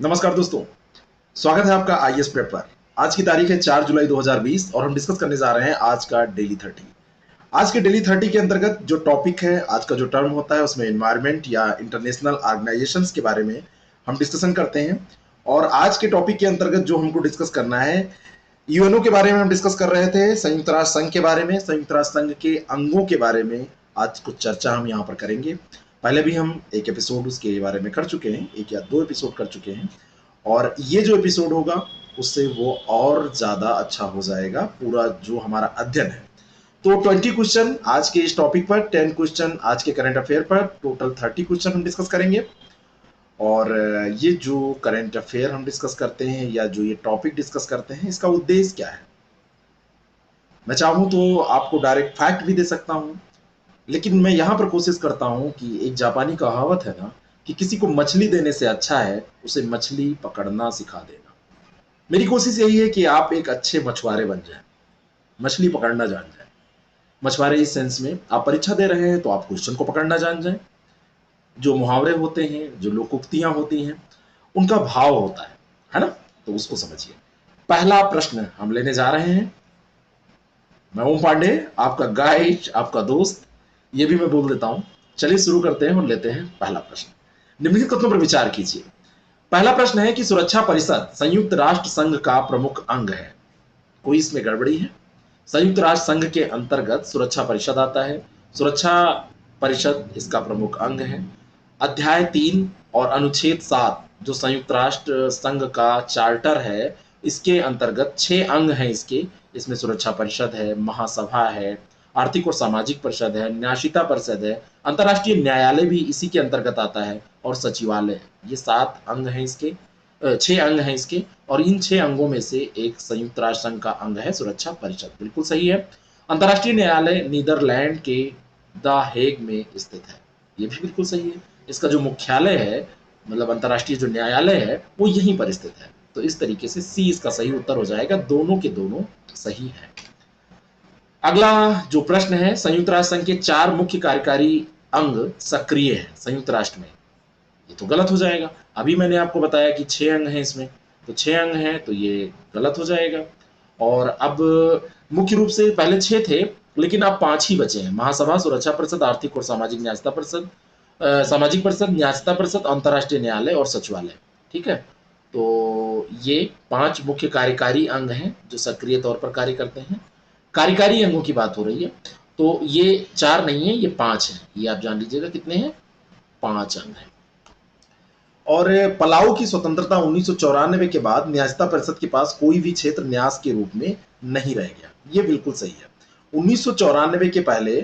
नमस्कार दोस्तों, स्वागत है आपका आईएएस प्रेप पर। आज की तारीख है 4 जुलाई 2020 और हम डिस्कस करने जा रहे हैं आज का डेली 30। आज के डेली 30 के अंतर्गत जो टॉपिक है, आज का जो टर्म होता है उसमें एनवायरनमेंट या इंटरनेशनल ऑर्गेनाइजेशंस के बारे में हम डिस्कशन करते हैं। और आज के टॉपिक के अंतर्गत जो हमको डिस्कस करना है, यूएनओ के बारे में हम डिस्कस कर रहे थे, संयुक्त राष्ट्र संघ के बारे में, संयुक्त राष्ट्र संघ के अंगों के बारे में आज कुछ चर्चा हम यहाँ पर करेंगे। पहले भी हम एक एपिसोड उसके बारे में कर चुके हैं, एक या दो एपिसोड कर चुके हैं, और ये जो एपिसोड होगा उससे वो और ज़्यादा अच्छा हो जाएगा पूरा जो हमारा अध्ययन है। तो 20 क्वेश्चन आज के इस टॉपिक पर, 10 क्वेश्चन आज के करंट अफेयर पर, टोटल 30 क्वेश्चन हम डिस्कस करेंगे। और ये जो करंट अफेयर हम डिस्कस करते हैं या जो ये टॉपिक डिस्कस करते हैं, इसका उद्देश्य क्या है? मैं चाहूँ तो आपको डायरेक्ट फैक्ट भी दे सकता हूँ, लेकिन मैं यहाँ पर कोशिश करता हूँ कि एक जापानी कहावत है ना, कि किसी को मछली देने से अच्छा है उसे मछली पकड़ना सिखा देना। मेरी कोशिश यही है कि आप एक अच्छे मछुआरे बन जाएं, मछली पकड़ना जान जाएं। मछुआरे इस सेंस में, आप परीक्षा दे रहे हैं तो आप क्वेश्चन को पकड़ना जान जाएं। जो मुहावरे होते हैं, जो लोकोक्तियां होती हैं, उनका भाव होता है ना? तो उसको समझिए। पहला प्रश्न हम लेने जा रहे हैं। मैं ओम पांडे, आपका गाइड, आपका दोस्त, ये भी मैं बोल देता हूं। चलिए शुरू करते हैं और लेते हैं पहला प्रश्न। निम्नलिखित कथनों पर विचार कीजिए। पहला प्रश्न है कि सुरक्षा परिषद संयुक्त राष्ट्र संघ का प्रमुख अंग है। कोई इसमें गड़बड़ी है? संयुक्त राष्ट्र संघ के अंतर्गत सुरक्षा परिषद आता है। सुरक्षा परिषद इसका प्रमुख अंग है। अध्याय 3 और अनुच्छेद 7 जो संयुक्त राष्ट्र संघ का चार्टर है, इसके अंतर्गत 6 अंग हैं इसके। इसमें सुरक्षा परिषद है, महासभा है, आर्थिक और सामाजिक परिषद है, न्यायशीता परिषद है, अंतर्राष्ट्रीय न्यायालय भी इसी के अंतर्गत आता है, और सचिवालय है। ये 7 अंग हैं इसके, 6 अंग हैं इसके। और इन 6 अंगों में से एक संयुक्त राष्ट्र संघ का अंग है सुरक्षा परिषद। बिल्कुल सही है। अंतर्राष्ट्रीय न्यायालय नीदरलैंड के द हेग में स्थित है। ये भी बिल्कुल सही है। इसका जो मुख्यालय है, मतलब अंतर्राष्ट्रीय जो न्यायालय है, वो यहीं पर स्थित है। तो इस तरीके से सी इसका सही उत्तर हो जाएगा। दोनों के दोनों सही है। अगला जो प्रश्न है, संयुक्त राष्ट्र संघ के 4 मुख्य कार्यकारी अंग सक्रिय है संयुक्त राष्ट्र में। ये तो गलत हो जाएगा। अभी मैंने आपको बताया कि 6 अंग हैं इसमें, तो 6 अंग हैं तो ये गलत हो जाएगा। और अब मुख्य रूप से पहले 6 थे, लेकिन अब 5 ही बचे हैं। महासभा, सुरक्षा परिषद, आर्थिक और सामाजिक न्यायता परिषद, सामाजिक परिषद, न्यायता परिषद, अंतर्राष्ट्रीय न्यायालय और सचिवालय। ठीक है, तो ये 5 मुख्य कार्यकारी अंग हैं जो सक्रिय तौर पर कार्य करते हैं। कार्यकारी अंगों की बात हो रही है, तो ये 4 नहीं है, ये 5 हैं। ये आप जान लीजिएगा कितने हैं, 5 अंग हैं। और पलाऊ की स्वतंत्रता 1994 के बाद न्यायता परिषद के पास कोई भी क्षेत्र न्यास के रूप में नहीं रह गया। ये बिल्कुल सही है। 1994 के पहले,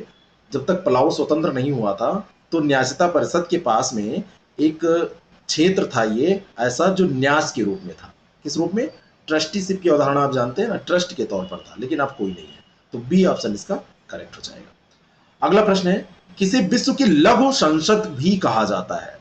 जब तक पलाऊ स्वतंत्र नहीं हुआ था, तो न्यायता परिषद के पास में एक क्षेत्र था ये ऐसा, जो न्यास के रूप में था। किस रूप में? ट्रस्टीशिप की अवधारणा आप जानते हैं ना, ट्रस्ट के तौर पर था, लेकिन अब कोई नहीं है। तो बी ऑप्शन इसका करेक्ट हो जाएगा। अगला प्रश्न है, किसे विश्व की लघु संसद भी कहा जाता है?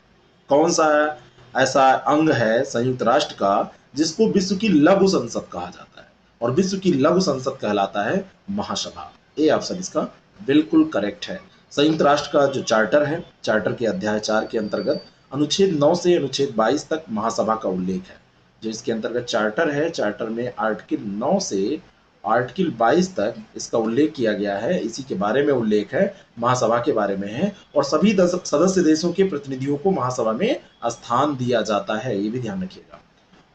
कौन सा ऐसा अंग है संयुक्त राष्ट्र का जिसको विश्व की लघु संसद कहा जाता है? और विश्व की लघु संसद कहलाता है महासभा। ए ऑप्शन इसका बिल्कुल करेक्ट है। संयुक्त राष्ट्र का जो चार्टर है, चार्टर के अध्याय 4 के अंतर्गत अनुच्छेद 9 से अनुच्छेद 22 तक महासभा का उल्लेख है। जो इसके अंतर्गत चार्टर है, चार्टर में आर्टिकल 9 से आर्टिकल 22 तक इसका उल्लेख किया गया है। इसी के बारे में उल्लेख है, महासभा के बारे में है। और सभी सदस्य देशों के प्रतिनिधियों को महासभा में स्थान दिया जाता है, ये भी ध्यान रखिएगा।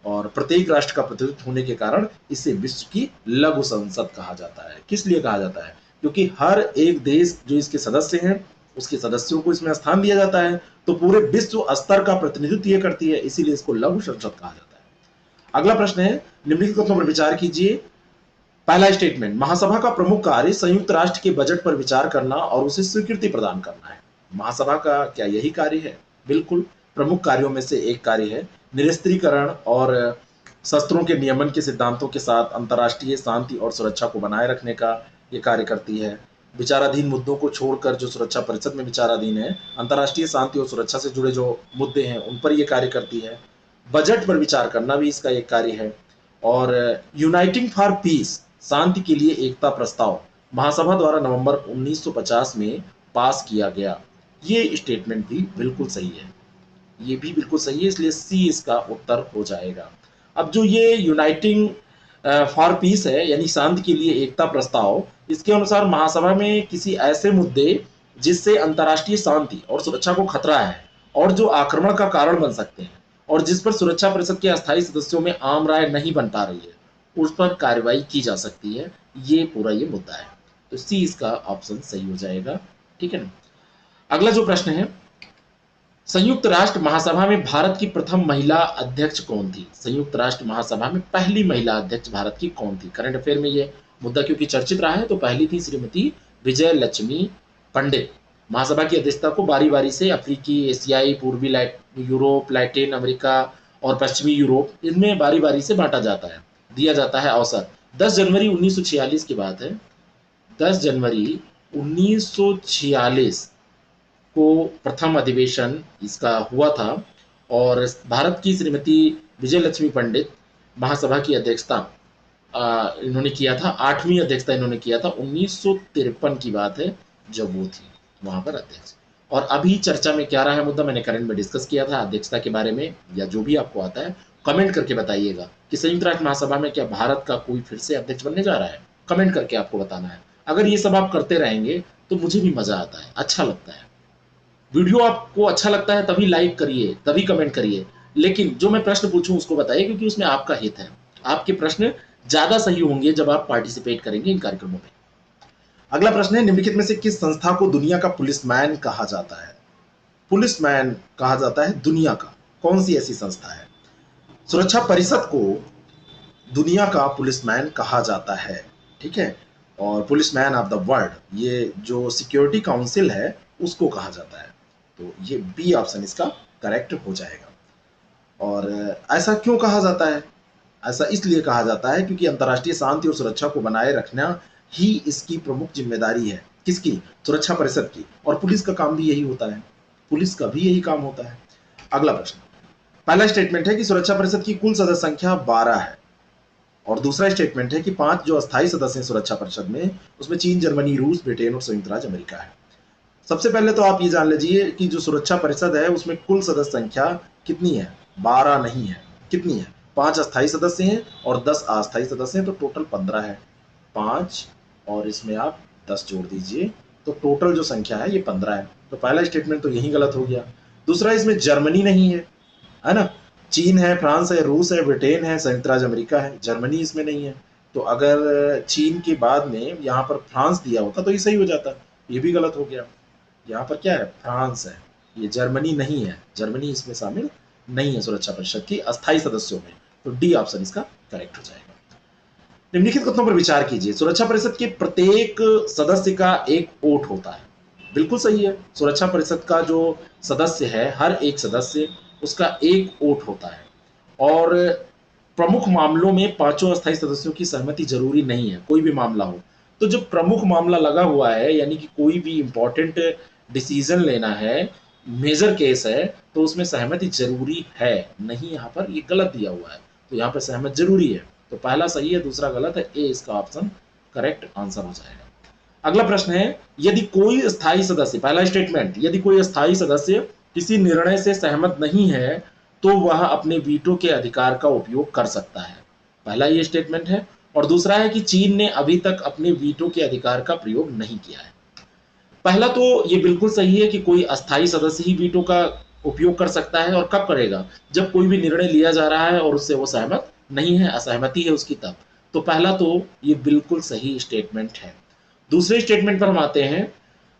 और प्रत्येक राष्ट्र का प्रतिनिधित्व होने के कारण इसे विश्व की लघु संसद कहा जाता है। किस लिए कहा जाता है? क्योंकि हर एक देश जो इसके सदस्य हैं, उसके सदस्यों को इसमें स्थान दिया जाता है, तो पूरे विश्व स्तर का प्रतिनिधित्व ये करती है, इसीलिए इसको लघु संसद कहा जाता है। अगला प्रश्न है, निम्नलिखित कथनों पर विचार कीजिए। पहला स्टेटमेंट, महासभा का प्रमुख कार्य संयुक्त राष्ट्र के बजट पर विचार करना और उसे स्वीकृति प्रदान करना है। महासभा का क्या यही कार्य है? बिल्कुल, प्रमुख कार्यों में से एक कार्य है। निरस्त्रीकरण और शस्त्रों के नियमन के सिद्धांतों के साथ अंतर्राष्ट्रीय शांति और सुरक्षा को बनाए रखने का ये कार्य करती है। विचाराधीन मुद्दों को छोड़कर जो सुरक्षा परिषद में विचाराधीन है, अंतर्राष्ट्रीय शांति और सुरक्षा से जुड़े जो मुद्दे हैं उन पर यह कार्य करती है। बजट पर विचार करना भी इसका एक कार्य है। और यूनाइटिंग फॉर पीस, शांति के लिए एकता प्रस्ताव, महासभा द्वारा नवंबर 1950 में पास किया गया। ये स्टेटमेंट भी बिल्कुल सही है। ये भी बिल्कुल सही है, इसलिए सी इसका उत्तर हो जाएगा। अब जो ये यूनाइटिंग फॉर पीस है, यानी शांति के लिए एकता प्रस्ताव, इसके अनुसार महासभा में किसी ऐसे मुद्दे जिससे अंतर्राष्ट्रीय शांति और सुरक्षा को खतरा है और जो आक्रमण का कारण बन सकते हैं और जिस पर सुरक्षा परिषद के अस्थायी सदस्यों में आम राय नहीं बन पा रही है, उस पर कार्रवाई की जा सकती है। ये पूरा ये मुद्दा है, तो सी इसका ऑप्शन सही हो जाएगा। ठीक है ना। अगला जो प्रश्न है, संयुक्त राष्ट्र महासभा में भारत की प्रथम महिला अध्यक्ष कौन थी? संयुक्त राष्ट्र महासभा में पहली महिला अध्यक्ष भारत की कौन थी? करंट अफेयर में ये मुद्दा क्योंकि चर्चित रहा है, तो पहली थी श्रीमती विजय लक्ष्मी पंडित। महासभा की अध्यक्षता को बारी बारी से अफ्रीकी, एशियाई, पूर्वी यूरोप, लैटिन अमेरिका और पश्चिमी यूरोप, इनमें बारी बारी से बांटा जाता है, दिया जाता है अवसर। 10 जनवरी 1946 की बात है, 10 जनवरी 1946 को प्रथम अधिवेशन इसका हुआ था और भारत की श्रीमती विजय लक्ष्मी पंडित महासभा की अध्यक्षता इन्होंने किया था। 8वीं अध्यक्षता इन्होंने किया था। 1953 की बात है जब वो थी वहां पर अध्यक्ष। और अभी चर्चा में क्या रहा है मुद्दा, मैंने करंट में डिस्कस किया था अध्यक्षता के बारे में, या जो भी आपको आता है कमेंट करके बताइएगा कि संयुक्त राष्ट्र महासभा में क्या भारत का कोई फिर से अध्यक्ष बनने जा रहा है। कमेंट करके आपको बताना है। अगर ये सब आप करते रहेंगे तो मुझे भी मजा आता है, अच्छा लगता है। वीडियो आपको अच्छा लगता है तभी लाइक करिए, तभी कमेंट करिए, लेकिन जो मैं प्रश्न पूछूं उसको बताइए, क्योंकि उसमें आपका हित है। आपके प्रश्न ज्यादा सही होंगे जब आप पार्टिसिपेट करेंगे इन कार्यक्रमों में। अगला प्रश्न है, निम्नलिखित में से किस संस्था को दुनिया का पुलिसमैन कहा जाता है? पुलिसमैन कहा जाता है दुनिया का, कौन सी ऐसी संस्था है? सुरक्षा परिषद को दुनिया का पुलिसमैन कहा जाता है। ठीक है, और पुलिसमैन ऑफ द वर्ल्ड, ये जो सिक्योरिटी काउंसिल है उसको कहा जाता है। तो ये बी ऑप्शन इसका करेक्ट हो जाएगा। और ऐसा क्यों कहा जाता है? ऐसा इसलिए कहा जाता है क्योंकि अंतर्राष्ट्रीय शांति और सुरक्षा को बनाए रखना ही इसकी प्रमुख जिम्मेदारी है। किसकी? सुरक्षा परिषद की। और पुलिस का काम भी यही होता है, पुलिस का भी यही काम होता है। अगला प्रश्न, पहला स्टेटमेंट है कि सुरक्षा परिषद की कुल सदस्य संख्या 12 है, और दूसरा स्टेटमेंट है कि 5 जो अस्थायी सदस्य हैं सुरक्षा परिषद में, उसमें चीन, जर्मनी, रूस, ब्रिटेन और संयुक्त राज्य अमेरिका है। सबसे पहले तो आप ये जान लीजिए कि जो सुरक्षा परिषद है उसमें कुल सदस्य संख्या कितनी है? 12 नहीं है, कितनी है? 5 अस्थायी सदस्य हैं और 10 अस्थायी सदस्य हैं, तो टोटल 15 है। 5 और इसमें आप 10 जोड़ दीजिए, तो टोटल जो संख्या है ये 15 है। तो पहला स्टेटमेंट तो यही गलत हो गया। दूसरा, इसमें जर्मनी नहीं है ना? चीन है, फ्रांस है, रूस है, ब्रिटेन है, संयुक्त राज्य अमेरिका है, जर्मनी इसमें नहीं है। तो अगर चीन के बाद में यहाँ पर फ्रांस दिया होता तो ये सही हो जाता, ये भी गलत हो गया। यहाँ पर क्या है? फ्रांस है, ये जर्मनी नहीं है, जर्मनी इसमें शामिल नहीं है सुरक्षा परिषद की अस्थायी सदस्यों में। तो डी ऑप्शन इसका करेक्ट हो जाएगा। निम्नलिखित कथनों पर विचार कीजिए, सुरक्षा परिषद के प्रत्येक सदस्य का एक वोट होता है। बिल्कुल सही है, सुरक्षा परिषद का जो सदस्य है, हर एक सदस्य उसका एक वोट होता है। और प्रमुख मामलों में 5 अस्थायी सदस्यों की सहमति जरूरी नहीं है, कोई भी मामला हो। तो जब प्रमुख मामला लगा हुआ है, यानी कि कोई भी इंपॉर्टेंट डिसीजन लेना है, मेजर केस है, तो उसमें सहमति जरूरी है नहीं, यहाँ पर ये गलत दिया हुआ है, तो यहाँ पर सहमत जरूरी है। तो पहला सही है, दूसरा गलत है, ए इसका ऑप्शन करेक्ट आंसर हो जाएगा। अगला प्रश्न है, यदि कोई स्थायी सदस्य, पहला स्टेटमेंट, यदि कोई स्थायी सदस्य किसी निर्णय से सहमत नहीं है तो वह अपने वीटो के अधिकार का उपयोग कर सकता है। पहला ये स्टेटमेंट है। और दूसरा है कि चीन ने अभी तक अपने वीटो के अधिकार का प्रयोग नहीं किया है। पहला तो ये बिल्कुल सही है कि कोई अस्थायी सदस्य ही वीटो का उपयोग कर सकता है, और कब करेगा? जब कोई भी निर्णय लिया जा रहा है और उससे वो सहमत नहीं है, असहमति है उसकी, तब। तो पहला तो ये बिल्कुल सही स्टेटमेंट है। दूसरे स्टेटमेंट पर हम आते हैं,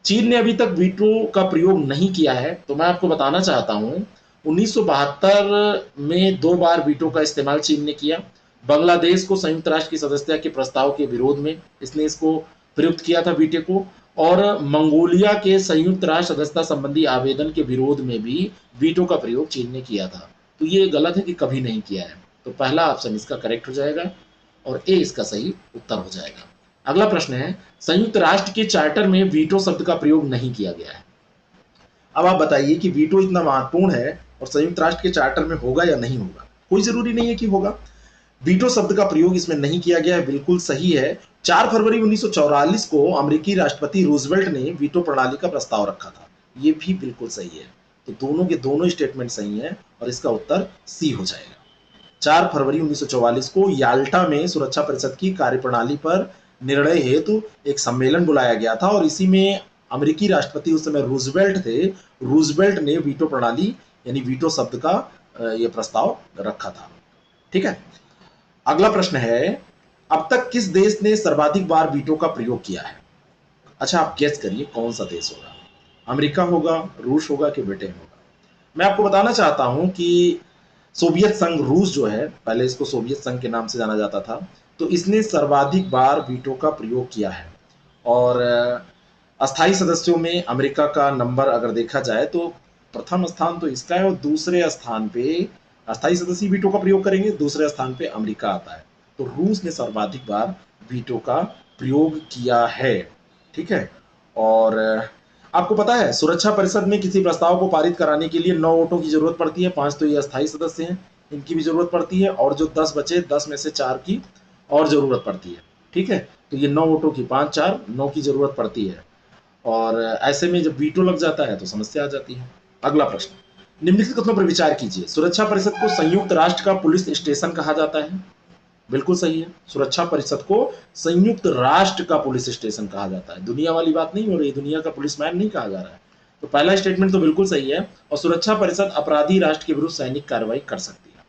चीन ने अभी तक वीटो का प्रयोग नहीं किया है। तो मैं आपको बताना चाहता हूं, 1972 में 2 बार वीटो का इस्तेमाल चीन ने किया। बांग्लादेश को संयुक्त राष्ट्र की सदस्यता के प्रस्ताव के विरोध में इसने इसको प्रयुक्त किया था वीटो को, और मंगोलिया के संयुक्त राष्ट्र सदस्यता संबंधी आवेदन के विरोध में भी वीटो का प्रयोग चीन ने किया था। तो ये गलत है कि कभी नहीं किया है। तो पहला ऑप्शन इसका करेक्ट हो जाएगा और ए इसका सही उत्तर हो जाएगा। अगला प्रश्न है, संयुक्त राष्ट्र के चार्टर में वीटो शब्द का प्रयोग नहीं किया गया है। अब आप बताइए कि वीटो इतना महत्वपूर्ण है और संयुक्त राष्ट्र के चार्टर में होगा या नहीं होगा? कोई जरूरी नहीं है कि होगा। वीटो शब्द का प्रयोग इसमें नहीं किया गया है, बिल्कुल सही है। 4 फरवरी 1944 को अमेरिकी राष्ट्रपति रूजवेल्ट ने वीटो प्रणाली का प्रस्ताव रखा था, ये भी बिल्कुल सही है। तो दोनों के दोनों स्टेटमेंट सही हैं और इसका उत्तर सी हो जाएगा। 4 फरवरी 1944 को याल्टा में सुरक्षा परिषद की कार्यप्रणाली पर निर्णय हेतु एक सम्मेलन बुलाया गया था और इसी में अमेरिकी राष्ट्रपति उस समय रूजवेल्ट थे। रूजवेल्ट ने वीटो प्रणाली यानी वीटो शब्द का यह प्रस्ताव रखा था। ठीक है, अगला प्रश्न है, अब तक किस देश ने सर्वाधिक बार वीटो का प्रयोग किया है? अच्छा, आप गेस करिए कौन सा देश होगा। अमेरिका होगा, रूस होगा कि ब्रिटेन होगा? मैं आपको बताना चाहता हूं कि सोवियत संघ, रूस जो है, पहले इसको सोवियत संघ के नाम से जाना जाता था, तो इसने सर्वाधिक बार वीटो का प्रयोग किया है। और अस्थायी सदस्यों में अमेरिका का नंबर अगर देखा जाए तो प्रथम स्थान तो इसका है और दूसरे स्थान पे अस्थायी सदस्य वीटो का प्रयोग करेंगे, दूसरे स्थान पे अमेरिका आता है। तो रूस ने सर्वाधिक बार वीटो का प्रयोग किया है। ठीक है, और आपको पता है सुरक्षा परिषद में किसी प्रस्ताव को पारित कराने के लिए 9 वोटों की जरूरत पड़ती है। 5 तो ये अस्थायी सदस्य हैं, इनकी भी जरूरत पड़ती है, और जो 10 बचे 10 में से 4 की और जरूरत पड़ती है। ठीक है, तो ये 9 वोटों की 5 4 9 की जरूरत पड़ती है, और ऐसे में जब वीटो लग जाता है तो समस्या आ जाती है। अगला प्रश्न, निम्नलिखित कथनों पर विचार कीजिए। सुरक्षा परिषद को संयुक्त राष्ट्र का पुलिस स्टेशन कहा जाता है। बिल्कुल सही है, सुरक्षा परिषद को संयुक्त राष्ट्र का पुलिस स्टेशन कहा जाता है। दुनिया वाली बात नहीं हो रही, दुनिया का पुलिसमैन नहीं कहा जा रहा है। तो पहला स्टेटमेंट तो बिल्कुल सही है, और सुरक्षा परिषद अपराधी राष्ट्र के विरुद्ध सैनिक कार्रवाई कर सकती है।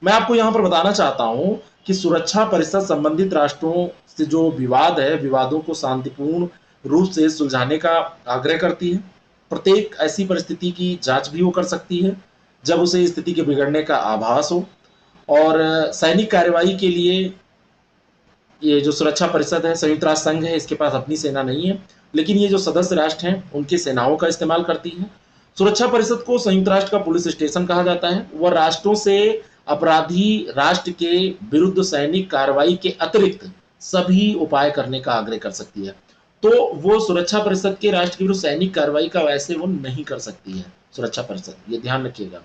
मैं आपको यहां पर बताना चाहता हूं कि सुरक्षा परिषद संबंधित राष्ट्रों से जो विवाद है, विवादों को शांतिपूर्ण रूप से सुलझाने का आग्रह करती है। प्रत्येक ऐसी परिस्थिति की जांच भी वो कर सकती है जब उसे स्थिति के बिगड़ने का आभास हो। और सैनिक कार्यवाही के लिए ये जो सुरक्षा परिषद है, संयुक्त राष्ट्र संघ है, इसके पास अपनी सेना नहीं है, लेकिन ये जो सदस्य राष्ट्र हैं उनकी सेनाओं का इस्तेमाल करती है। सुरक्षा परिषद को संयुक्त राष्ट्र का पुलिस स्टेशन कहा जाता है। वह राष्ट्रों से अपराधी राष्ट्र के विरुद्ध सैनिक कार्रवाई के अतिरिक्त सभी उपाय करने का आग्रह कर सकती है। तो वो सुरक्षा परिषद के राष्ट्र के विरुद्ध सैनिक कार्रवाई का वैसे वो नहीं कर सकती है सुरक्षा परिषद, ये ध्यान रखिएगा,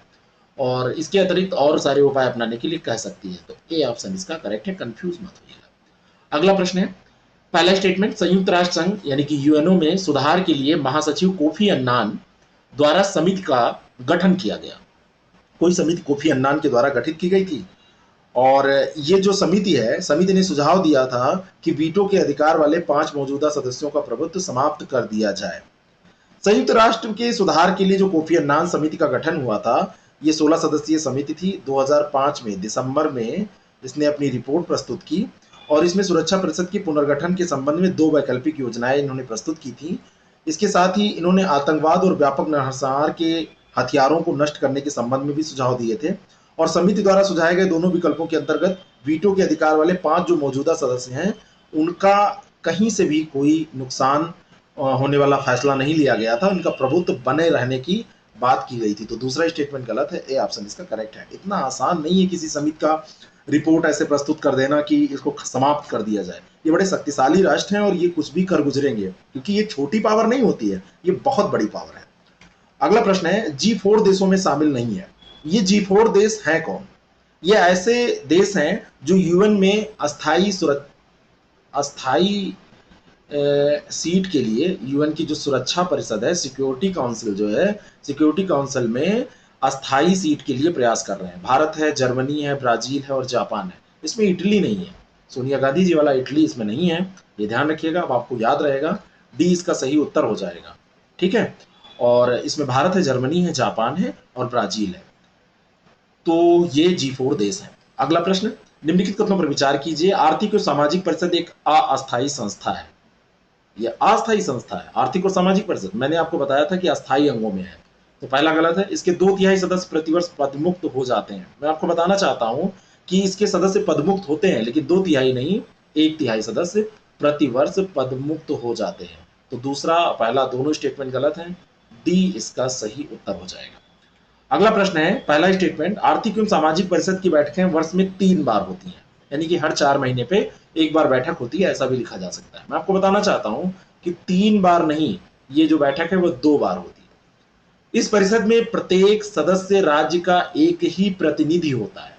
और इसके अतिरिक्त और सारे उपाय अपनाने के लिए कह सकती है। तो ए ऑप्शन इसका करेक्ट है, कंफ्यूज मत होइएगा। अगला प्रश्न है, पहला स्टेटमेंट, संयुक्त राष्ट्र संघ यानी कि यूएनओ में सुधार के लिए महासचिव कोफी अन्नान द्वारा समिति का गठन किया गया। कोई समिति कोफी अन्नान के द्वारा गठित की गई थी, और ये जो समिति है, समिति ने सुझाव दिया था कि वीटो के अधिकार वाले 5 मौजूदा सदस्यों का प्रभुत्व समाप्त कर दिया जाए। संयुक्त राष्ट्र के सुधार के लिए जो कोफी अन्नान समिति का गठन हुआ था, ये 16 सदस्यीय समिति थी। 2005 में दिसंबर में इसने अपनी रिपोर्ट प्रस्तुत की, और इसमें सुरक्षा परिषद के पुनर्गठन के संबंध में 2 वैकल्पिक योजनाएं इन्होंने प्रस्तुत की थी। इसके साथ ही इन्होंने आतंकवाद और व्यापक नरसंहार के हथियारों को नष्ट करने के संबंध में भी सुझाव दिए थे। और समिति द्वारा सुझाए गए दोनों विकल्पों के अंतर्गत वीटो के अधिकार वाले 5 जो मौजूदा सदस्य हैं, उनका कहीं से भी कोई नुकसान होने वाला फैसला नहीं लिया गया था, उनका प्रभुत्व बने रहने की बात की गई थी। तो दूसरा स्टेटमेंट गलत है, ए ऑप्शन इसका करेक्ट है। इतना आसान नहीं है किसी समिति का रिपोर्ट ऐसे प्रस्तुत कर देना कि इसको समाप्त कर दिया जाए। ये बड़े शक्तिशाली राष्ट्र हैं और ये कुछ भी कर गुजरेंगे, क्योंकि ये छोटी पावर नहीं होती है, ये बहुत बड़ी पावर है। अगला प्रश्न है, G4 देशों में शामिल नहीं है। ये G4 देश हैं कौन? ये ऐसे देश हैं जो यूएन में अस्थाई सीट के लिए, यूएन की जो सुरक्षा परिषद है, सिक्योरिटी काउंसिल जो है, सिक्योरिटी काउंसिल में अस्थाई सीट के लिए प्रयास कर रहे हैं। भारत है, जर्मनी है, ब्राजील है और जापान है। इसमें इटली नहीं है, सोनिया गांधी जी वाला इटली इसमें नहीं है, ये ध्यान रखिएगा। अब आपको याद रहेगा, डी इसका सही उत्तर हो जाएगा। ठीक है, और इसमें भारत है, जर्मनी है, जापान है और ब्राजील है। तो ये G4 देश है। अगला प्रश्न, निम्नलिखित कथनों पर विचार कीजिए। आर्थिक और सामाजिक परिषद एक अस्थायी संस्था है। यह अस्थायी संस्था है। आर्थिक और सामाजिक परिषद मैंने आपको बताया था कि अस्थायी अंगों में है, तो पहला गलत है। इसके 2/3 सदस्य प्रतिवर्ष पदमुक्त हो जाते हैं। मैं आपको बताना चाहता हूं कि इसके सदस्य पदमुक्त होते हैं, लेकिन 2/3 नहीं, 1/3 सदस्य प्रतिवर्ष पदमुक्त हो जाते हैं। तो दूसरा पहला दोनों स्टेटमेंट गलत है, डी इसका सही उत्तर हो जाएगा। अगला प्रश्न है, पहला स्टेटमेंट, आर्थिक एवं सामाजिक परिषद की बैठकें वर्ष में 3 बार होती हैं, यानी कि हर 4 महीने पे एक बार बैठक होती है, ऐसा भी लिखा जा सकता है। मैं आपको बताना चाहता हूं कि 3 बार नहीं, ये जो बैठक है वो 2 बार होती है। इस परिषद में प्रत्येक सदस्य राज्य का एक ही प्रतिनिधि होता है।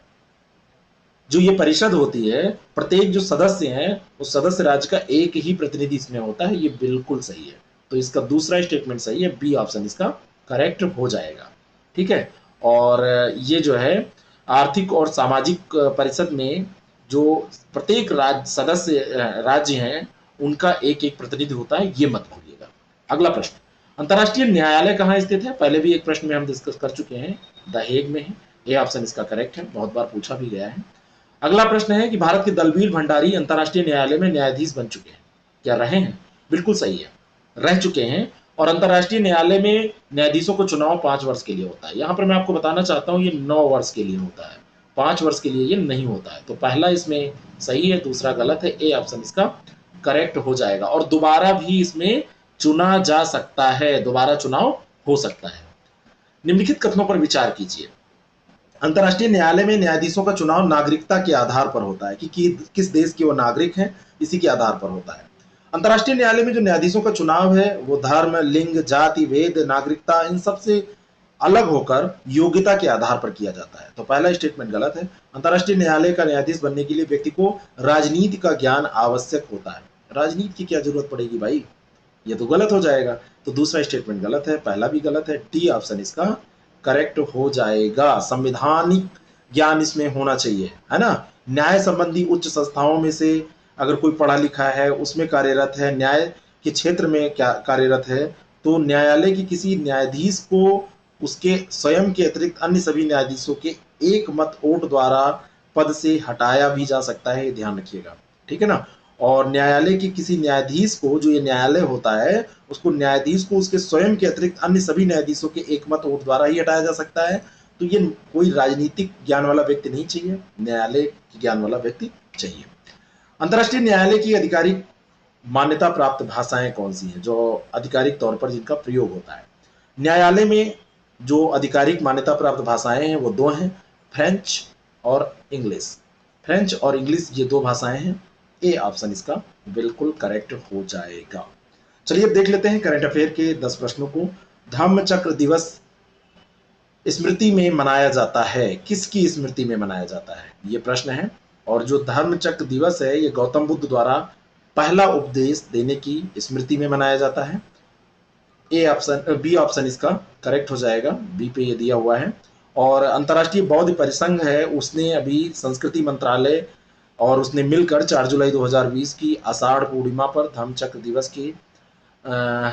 जो ये परिषद होती है, प्रत्येक जो सदस्य हैं उस सदस्य राज्य का एक ही प्रतिनिधि इसमें होता है। ये बिल्कुल सही है, तो इसका दूसरा स्टेटमेंट सही है, बी ऑप्शन इसका करेक्ट हो जाएगा। ठीक है। और ये जो है आर्थिक और सामाजिक परिषद में जो प्रत्येक सदस्य राज्य हैं उनका एक एक प्रतिनिधि होता है, ये मत भूलिएगा। अगला प्रश्न, अंतर्राष्ट्रीय न्यायालय कहाँ स्थित है? पहले भी एक प्रश्न में हम डिस्कस कर चुके हैं, द हेग में है। ये ऑप्शन इसका करेक्ट है, बहुत बार पूछा भी गया है। अगला प्रश्न है कि भारत के दलवीर भंडारी अंतर्राष्ट्रीय न्यायालय में न्यायाधीश बन चुके हैं, क्या रहे हैं? बिल्कुल सही है, रह चुके हैं। और अंतर्राष्ट्रीय न्यायालय में न्यायाधीशों को चुनाव 5 वर्ष के लिए होता है। यहां पर मैं आपको बताना चाहता हूं, ये 9 वर्ष के लिए होता है, 5 वर्ष के लिए ये नहीं होता है। तो पहला इसमें सही है, दूसरा गलत है, ए ऑप्शन इसका करेक्ट हो जाएगा। और दोबारा भी इसमें चुना जा सकता है, दोबारा चुनाव हो सकता है। निम्नलिखित कथनों पर विचार कीजिए। अंतर्राष्ट्रीय न्यायालय में न्यायाधीशों का चुनाव नागरिकता के आधार पर होता है कि किस देश के वो नागरिक हैं, इसी के आधार पर होता है। अंतर्राष्ट्रीय न्यायालय में जो न्यायाधीशों का चुनाव है वो धर्म, लिंग, जाति, वेद, नागरिकता इन सब से अलग होकर योग्यता के आधार पर किया जाता है। तो पहला स्टेटमेंट गलत है। अंतर्राष्ट्रीय न्यायालय का न्यायाधीश बनने के लिए व्यक्ति को राजनीति का ज्ञान आवश्यक होता है। राजनीति की क्या जरूरत पड़ेगी भाई, ये तो गलत हो जाएगा। तो दूसरा स्टेटमेंट गलत है, पहला भी गलत है, डी ऑप्शन इसका करेक्ट हो जाएगा। संवैधानिक ज्ञान इसमें होना चाहिए, है ना। न्याय संबंधी उच्च संस्थाओं में से अगर कोई पढ़ा लिखा है, उसमें कार्यरत है, न्याय के क्षेत्र में क्या कार्यरत है, तो न्यायालय की किसी न्यायाधीश को उसके स्वयं के अतिरिक्त अन्य सभी न्यायाधीशों के एक मत वोट द्वारा पद से हटाया भी जा सकता है, ये ध्यान रखिएगा, ठीक है ना। और न्यायालय के किसी न्यायाधीश को, जो ये न्यायालय होता है, उसको न्यायाधीश को उसके स्वयं के अतिरिक्त अन्य सभी न्यायाधीशों के एक मत वोट द्वारा ही हटाया जा सकता है। तो ये कोई राजनीतिक ज्ञान वाला व्यक्ति नहीं चाहिए, न्यायालय की ज्ञान वाला व्यक्ति चाहिए। अंतर्राष्ट्रीय न्यायालय की आधिकारिक मान्यता प्राप्त भाषाएं कौन सी हैं, जो आधिकारिक तौर पर जिनका प्रयोग होता है? न्यायालय में जो आधिकारिक मान्यता प्राप्त भाषाएं हैं वो दो हैं, फ्रेंच और इंग्लिश। फ्रेंच और इंग्लिश ये दो भाषाएं हैं, ए ऑप्शन इसका बिल्कुल करेक्ट हो जाएगा। चलिए अब देख लेते हैं करंट अफेयर के 10 प्रश्नों को। धम्म चक्र दिवस स्मृति में मनाया जाता है, किसकी स्मृति में मनाया जाता है, ये प्रश्न है। और जो धर्म चक्र दिवस है ये गौतम बुद्ध द्वारा पहला उपदेश देने की स्मृति में मनाया जाता है। ए ऑप्शन, बी ऑप्शन इसका करेक्ट हो जाएगा, बी पे ये दिया हुआ है। और अंतर्राष्ट्रीय बौद्ध परिसंघ है, उसने अभी संस्कृति मंत्रालय और उसने मिलकर 4 जुलाई 2020 की आषाढ़ पूर्णिमा पर धम्मचक्र दिवस के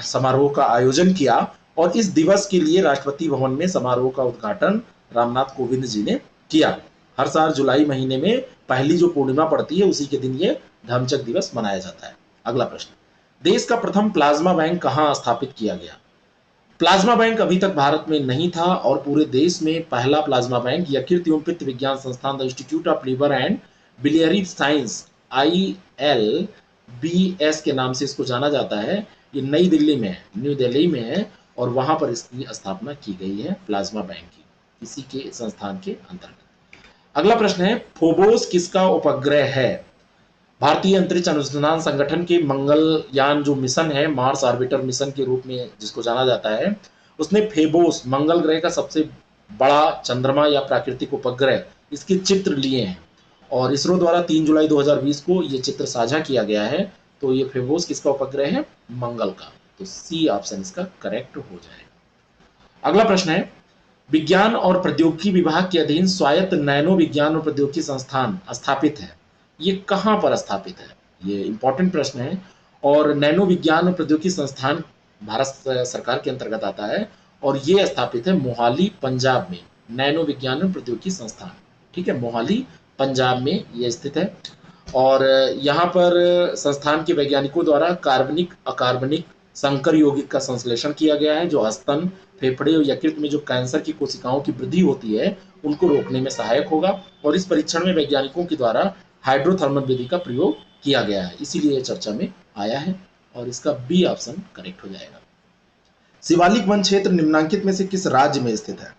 समारोह का आयोजन किया। और इस दिवस के लिए राष्ट्रपति भवन में समारोह का उद्घाटन रामनाथ कोविंद जी ने किया। हर साल जुलाई महीने में पहली जो पूर्णिमा पड़ती है उसी के दिन ये धम्मचक्र दिवस मनाया जाता है। अगला प्रश्न, देश का प्रथम प्लाज्मा बैंक कहाँ स्थापित किया गया? प्लाज्मा बैंक अभी तक भारत में नहीं था और पूरे देश में पहला प्लाज्मा बैंक यकृत एवं पित्त विज्ञान संस्थान the institute of liver and biliary science ILBS के नाम से इसको जाना जाता है। ये नई दिल्ली में है, न्यू दिल्ली में है, और वहां पर इसकी स्थापना की गई है प्लाज्मा बैंक की, इसी के संस्थान के अंतर्गत। अगला प्रश्न है, फोबोस किसका उपग्रह है? भारतीय अंतरिक्ष अनुसंधान संगठन के मंगलयान जो मिशन है, मार्स ऑर्बिटर मिशन के रूप में जिसको जाना जाता है, उसने फेबोस मंगल ग्रह का सबसे बड़ा चंद्रमा या प्राकृतिक उपग्रह, इसके चित्र लिए हैं। और इसरो द्वारा 3 जुलाई 2020 को ये चित्र साझा किया गया है। तो ये फेबोस किसका उपग्रह है? मंगल का। तो सी ऑप्शन इसका करेक्ट हो जाएगा। अगला प्रश्न है, विज्ञान और प्रौद्योगिकी विभाग के अधीन स्वायत्त नैनो विज्ञान और प्रौद्योगिकी संस्थान स्थापित है, ये कहां पर स्थापित है? ये इंपॉर्टेंट प्रश्न है। और नैनो विज्ञान और प्रौद्योगिकी संस्थान भारत सरकार के अंतर्गत आता है और ये स्थापित है मोहाली पंजाब में। नैनो विज्ञान और प्रौद्योगिकी संस्थान, ठीक है, मोहाली पंजाब में ये स्थित है। और यहाँ पर संस्थान के वैज्ञानिकों द्वारा कार्बनिक अकार्बनिक संकर यौगिक का संश्लेषण किया गया है, जो स्तन, फेफड़े और यकृत में जो कैंसर की कोशिकाओं की वृद्धि होती है उनको रोकने में सहायक होगा। और इस परीक्षण में वैज्ञानिकों के द्वारा हाइड्रोथर्मल विधि का प्रयोग किया गया है, इसीलिए चर्चा में आया है। और इसका बी ऑप्शन करेक्ट हो जाएगा। शिवालिक वन क्षेत्र निम्नांकित में से किस राज्य में स्थित है?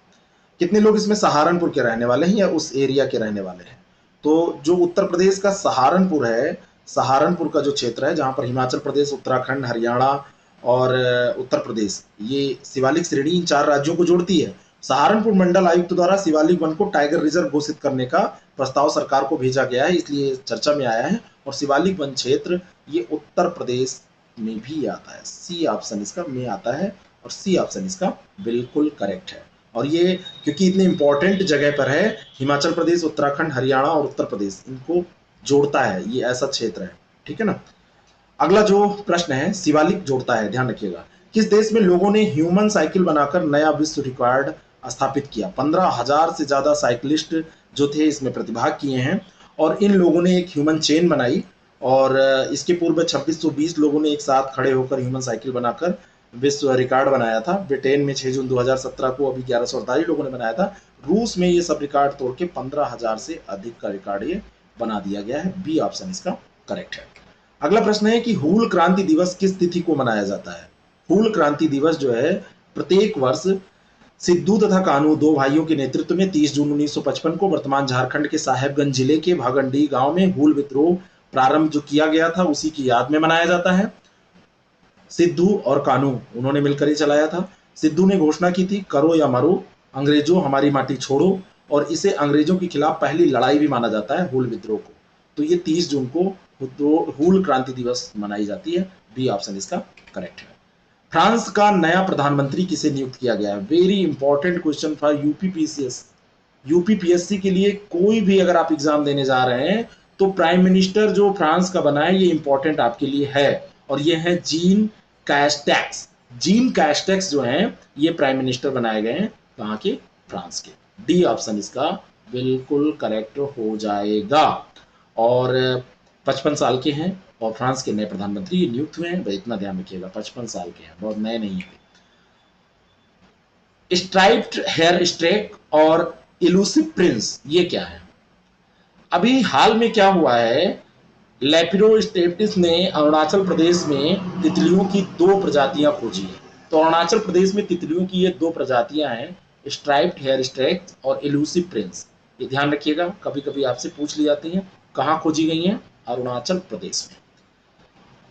कितने लोग इसमें सहारनपुर के रहने वाले हैं या उस एरिया के रहने वाले हैं? तो जो उत्तर प्रदेश का सहारनपुर है, सहारनपुर का जो क्षेत्र है जहां पर हिमाचल प्रदेश, उत्तराखंड, हरियाणा और उत्तर प्रदेश, ये शिवालिक श्रेणी इन 4 राज्यों को जोड़ती है। सहारनपुर मंडल आयुक्त द्वारा शिवालिक वन को टाइगर रिजर्व घोषित करने का प्रस्ताव सरकार को भेजा गया है, इसलिए चर्चा में आया है। और शिवालिक वन क्षेत्र ये उत्तर प्रदेश में भी आता है, सी ऑप्शन इसका में आता है और सी ऑप्शन इसका बिल्कुल करेक्ट है। और ये क्योंकि इतने इंपॉर्टेंट जगह पर है, हिमाचल प्रदेश, उत्तराखंड, हरियाणा और उत्तर प्रदेश, इनको जोड़ता है, ये ऐसा क्षेत्र है, ठीक है ना। अगला जो प्रश्न है शिवालिक जोड़ता है, ध्यान रखिएगा। किस देश में लोगों ने ह्यूमन साइकिल बनाकर नया विश्व रिकॉर्ड स्थापित किया? 15,000 से ज्यादा साइकिलिस्ट जो थे इसमें प्रतिभाग किए हैं, और इन लोगों ने एक ह्यूमन चेन बनाई, और इसके पूर्व 2620 लोगों ने एक साथ खड़े होकर ह्यूमन साइकिल बनाकर विश्व रिकॉर्ड बनाया था। ब्रिटेन में 6 जून 2017 को अभी 1148 लोगों ने बनाया था। रूस में ये सब रिकॉर्ड तोड़ के 15,000 से अधिक का रिकॉर्ड ये बना दिया गया है। बी ऑप्शन इसका करेक्ट है। अगला प्रश्न है कि हूल क्रांति दिवस किस तिथि को मनाया जाता है? हूल क्रांति दिवस जो है प्रत्येक वर्ष सिद्धू तथा कानू दो भाइयों के नेतृत्व में 30 जून 1955 को वर्तमान झारखंड के साहेबगंज जिले के भागंडी गांव में हूल विद्रोह प्रारंभ जो किया गया था उसी की याद में मनाया जाता है। सिद्धू और कानू उन्होंने मिलकर ही चलाया था। सिद्धू ने घोषणा की थी करो या मरो, अंग्रेजों हमारी माटी छोड़ो, और इसे अंग्रेजों के खिलाफ पहली लड़ाई भी माना जाता है हूल विद्रोह को। तो ये 30 जून को हूल क्रांति दिवस मनाई जाती है। बी ऑप्शन इसका करेक्ट है। फ्रांस का नया प्रधानमंत्री किसे नियुक्त किया गया है? Very important question for UPPCS, UPPSC के लिए कोई भी अगर आप एग्जाम देने जा रहे हैं तो प्राइम मिनिस्टर जो फ्रांस का बना है ये इंपॉर्टेंट आपके लिए है, और ये है जीन कैस्टेक्स। जीन कैस्टेक्स जो हैं ये प्राइम मिनिस्टर बनाए गए हैं कहाँ के? फ्रांस के। डी ऑप्शन इसका बिल्कुल करेक्ट हो जाएगा। और 55 साल के हैं और फ्रांस के नए प्रधानमंत्री ये नियुक्त हुए हैं, इतना ध्यान रखिएगा, 55 साल के हैं, बहुत नए नहीं है। स्ट्राइप्ड हेयर स्ट्रेक और इलूसिव प्रिंस ये क्या है? अभी हाल में क्या हुआ है, लेपिडोस्टेप्टिस ने अरुणाचल प्रदेश में तितलियों की 2 प्रजातियां खोजी है। तो अरुणाचल प्रदेश में तितलियों की ये 2 प्रजातियां हैं, स्ट्राइप्ड हेयर स्ट्रेक और इलूसिव प्रिंस। ये ध्यान रखिएगा, कभी कभी आपसे पूछ ली जाती हैं। कहाँ खोजी गई हैं? अरुणाचल प्रदेश में।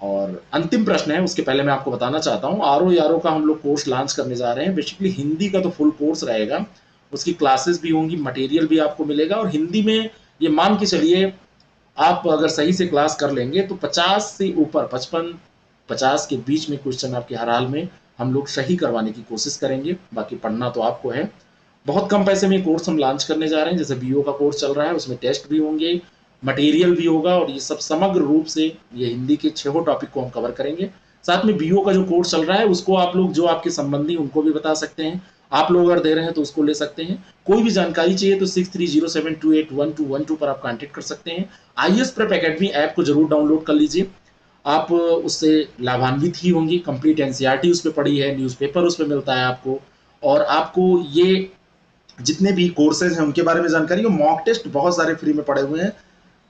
और अंतिम प्रश्न है उसके पहले मैं आपको बताना चाहता हूँ, आरओ का हम लोग कोर्स लॉन्च करने जा रहे हैं। बेसिकली हिंदी का तो फुल कोर्स रहेगा, उसकी क्लासेस भी होंगी, मटेरियल भी आपको मिलेगा, और हिंदी में ये मान के चलिए आप अगर सही से क्लास कर लेंगे तो 50 से ऊपर 55-50 के बीच में क्वेश्चन आपके हर हाल में हम लोग सही करवाने की कोशिश करेंगे। बाकी पढ़ना तो आपको है। बहुत कम पैसे में कोर्स हम लॉन्च करने जा रहे हैं, जैसे बीओ का कोर्स चल रहा है, उसमें टेस्ट भी होंगे, मटेरियल भी होगा, और ये सब समग्र रूप से ये हिंदी के 6 टॉपिक को हम कवर करेंगे। साथ में बीओ का जो कोर्स चल रहा है उसको आप लोग जो आपके संबंधी उनको भी बता सकते हैं, आप लोग अगर दे रहे हैं तो उसको ले सकते हैं। कोई भी जानकारी चाहिए तो 6307281212 पर आप कांटेक्ट कर सकते हैं। आईएएस प्रेप एकेडमी ऐप को जरूर डाउनलोड कर लीजिए, आप उससे लाभान्वित ही होंगे। कंप्लीट एनसीईआरटी उस पर पड़ी है, न्यूज़पेपर उस पर मिलता है आपको, और आपको ये जितने भी कोर्सेज हैं उनके बारे में जानकारी, मॉक टेस्ट बहुत सारे फ्री में पड़े हुए हैं,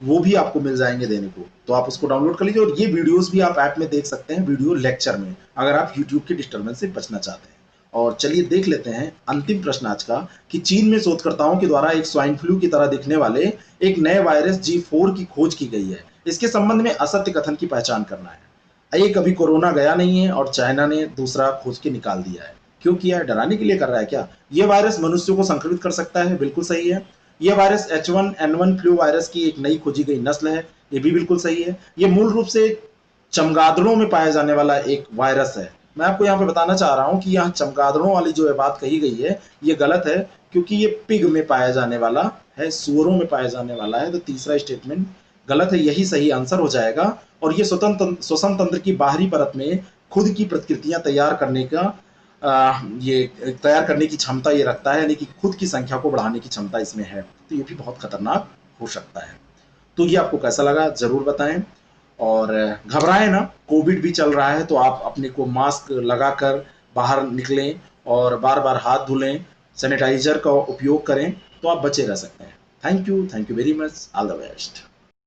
वो भी आपको मिल जाएंगे देने को। तो आप उसको डाउनलोड कर लीजिए, और ये वीडियोस भी आप ऐप में देख सकते हैं, वीडियो लेक्चर में, अगर आप यूट्यूब के डिस्टर्बेंस से बचना चाहते हैं। और चलिए देख लेते हैं अंतिम प्रश्न आज का, कि चीन में शोधकर्ताओं के द्वारा एक स्वाइन फ्लू की तरह दिखने वाले एक नए वायरस G4 की खोज की गई है। इसके संबंध में असत्य कथन की पहचान करना है। एक अभी कोरोना गया नहीं है और चाइना ने दूसरा खोज के निकाल दिया है। क्यों किया है? डराने के लिए कर रहा है क्या? ये वायरस मनुष्यों को संक्रमित कर सकता है, बिल्कुल सही है। यह वायरस H1N1 फ्लू वायरस की एक नई खोजी गई नस्ल है, ये भी बिल्कुल सही है। ये मूल रूप से चमगादड़ों में पाया जाने वाला एक वायरस है। मैं आपको यहाँ पे बताना चाह रहा हूँ कि यहाँ चमगादड़ों वाली जो बात कही गई है ये गलत है, क्योंकि ये पिग में पाया जाने वाला है, सुअरों में पाया जाने वाला है। तो तीसरा स्टेटमेंट गलत है, यही सही आंसर हो जाएगा। और ये श्वसन तंत्र की बाहरी परत में खुद की प्रतिकृतियां तैयार करने की क्षमता ये रखता है, यानी कि खुद की संख्या को बढ़ाने की क्षमता इसमें है। तो ये भी बहुत खतरनाक हो सकता है। तो ये आपको कैसा लगा जरूर बताएं, और घबराएं ना, कोविड भी चल रहा है, तो आप अपने को मास्क लगाकर बाहर निकलें और बार बार हाथ धुलें, सैनिटाइजर का उपयोग करें, तो आप बचे रह सकते हैं। Thank you very much, all the best.